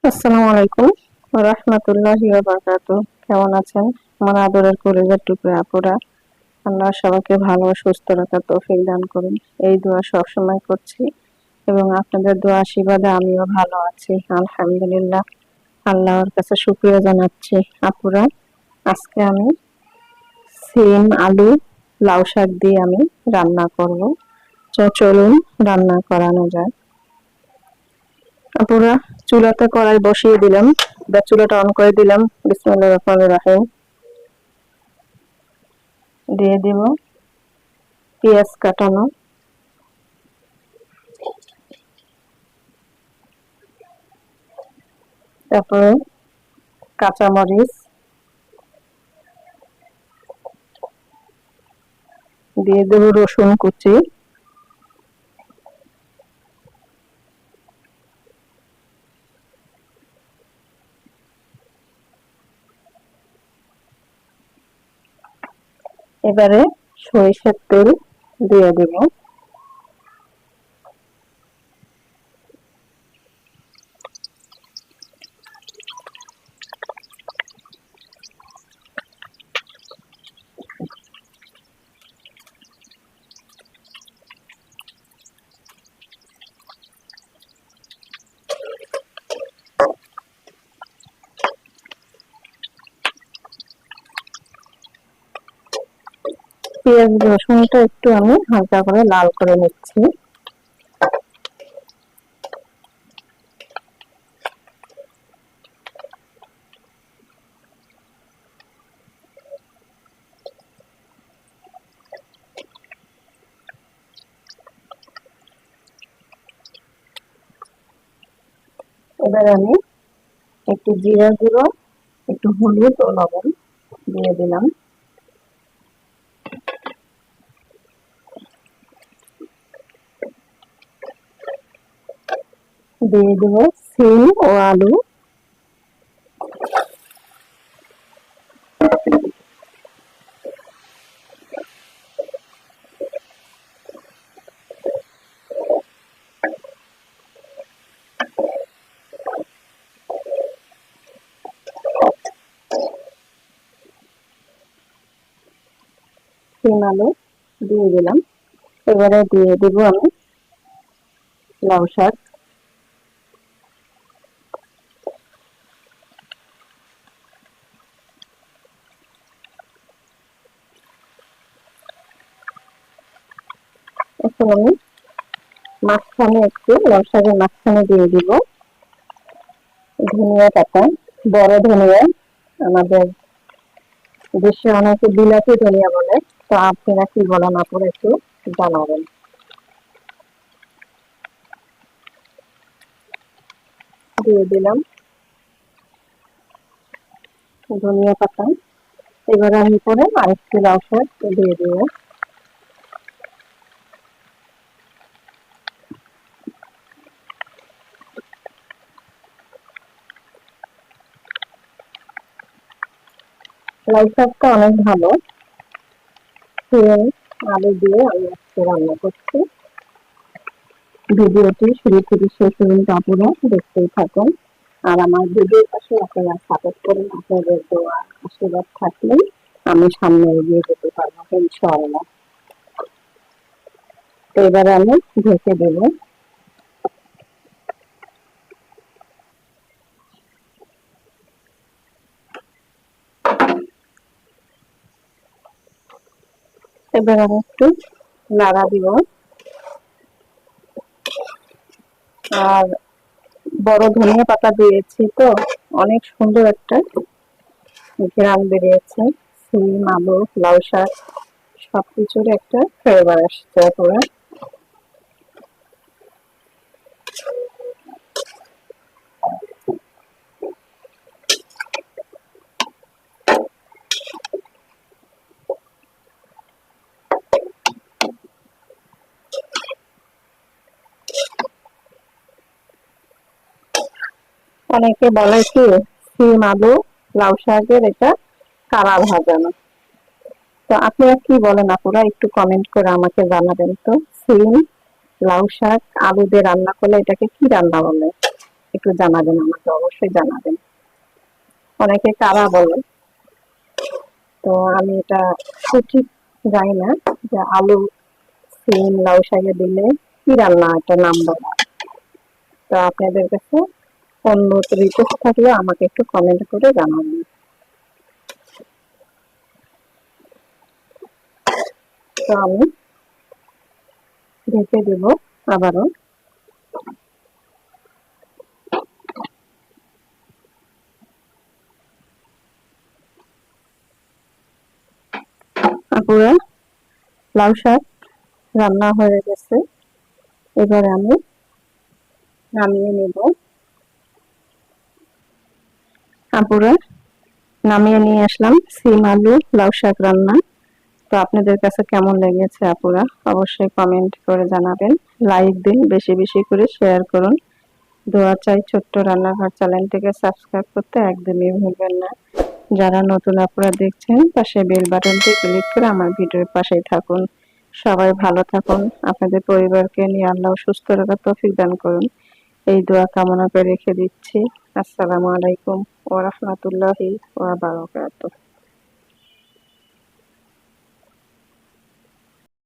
আসসালামু আলাইকুম ওয়া রাহমাতুল্লাহি ওয়া বারাকাতুহু। কেমন আছেন আমার আদরের কলিজার টুকরা আপুরা? আল্লাহ সবাইকে ভালো ও সুস্থ রাখার তৌফিক দান করুন, এই দোয়া সবসময় করছি এবং আপনাদের দোয়া আশীর্বাদে আমিও ভালো আছি আলহামদুলিল্লাহ। আল্লাহর কাছে শুকরিয়া জানাচ্ছি। আপুরা, আজকে আমি সিম, আলু, লাউ শাক দিয়ে আমি রান্না করব। চলুন রান্না করানো যায়। আপুরা, চুলাতে কড়াই বসিয়ে দিলাম, চুলাটা অন করে দিলাম। বিসমিল্লাহির রহমানির রহিম। দিয়ে দিব পেঁয়াজ কাটানো, তারপরে কাঁচামরিচ, দিয়ে দেব রসুন কুচি, এবারে সরিষার তেল দিয়ে দেব। পেঁয়াজ রসুনটা একটু আমি হালকা করে লাল করে নিচ্ছি। এবার আমি একটু জিরা গুঁড়ো, একটু হলুদ ও লবণ দিয়ে দিলাম। দিয়ে দেব সিম ও আলু, সিম আলু দিয়ে দিলাম। এবারে দিয়ে দিব আমি লাউ শাক। এখন আমি মাঝখানে একটু লাউ শাকের মাঝখানে দিয়ে দিব ধনিয়া পাতা, বড় ধনিয়া। আমাদের দেশে অনেকে বিলাতি ধনিয়া বলে, তো আপনারা কি বলেন আপনারা একটু জানাবেন। দিয়ে দিলাম ধনিয়া পাতা। এবার আমি পরে আরেকটু লাউ শাক দিয়ে দিব। লাউ শাকটা অনেক ভালো, সিম আলু দিয়ে আমি আজকে রান্না করছি। ভিডিওটি শুরু থেকে শেষ পর্যন্ত আপনারা দেখতেই থাকুন। আর আমার ভিডিওর পাশে আপনারা সাপোর্ট করুন। আপনাদের দোয়া আশীর্বাদ থাকলেই আমি সামনে এগিয়ে যেতে পারবো ইনশাআল্লাহ। তো এবারে আমি ঢেকে দেবো। এবার আমি একটু নাড়া দিব। আর বড় ধনিয়া পাতা দিয়েছি, তো অনেক সুন্দর একটা ঘ্রাণ বেরিয়েছে। সিম আলু লাউ শাক সবকিছুর একটা ফ্লেভার আসছে। পুরো অনেকে বলে কি সিম আলু লাউ শাকের এটা কারা ভাজানো, তো আপনারা কি বলেন আপুরা একটু কমেন্ট করে আমাকে জানাবেন তো। সিম লাউ শাক আলু দিয়ে রান্না করলে এটাকে কি রান্না বলে একটু জানাবেন, আমাকে অবশ্যই জানাবেন। অনেকে কারা বলে, তো আমি এটা সঠিক জানি না যে আলু সিম লাউ শাকে দিলে কি রান্না একটা নাম বলা। তো আপনাদের কাছে অনুরোধ রিকোয়েস্ট থাকলে আমাকে একটু কমেন্ট করে জানাবেন। তো আমি ঢেকে দেব আবারও। আপুরা, লাউ শাক রান্না হয়ে গেছে, এবারে আমি নামিয়ে নেব। আপুরা, নামিয়ে নিয়ে আসলাম সিম আলু লাউ শাক রান্না। তো আপনাদের কাছে কেমন লেগেছে আপুরা অবশ্যই কমেন্ট করে জানাবেন। লাইক দিন, বেশি বেশি করে শেয়ার করুন। দোয়া চাই ছোট্ট রান্নাঘর চ্যানেলটিকে সাবস্ক্রাইব করতে একদমই ভুলবেন না। যারা নতুন আপুরা দেখছেন পাশে বেল বাটনটি ক্লিক করে আমার ভিডিওর পাশেই থাকুন। সবাই ভালো থাকুন, আপনাদের পরিবারকে নিয়ে আল্লাহ সুস্থ রাখার তৌফিক দান করুন, এই দোয়া কামনা করে রেখে দিচ্ছি। আসসালামু আলাইকুম ওয়া রাহমাতুল্লাহি ওয়া বারাকাতুহু।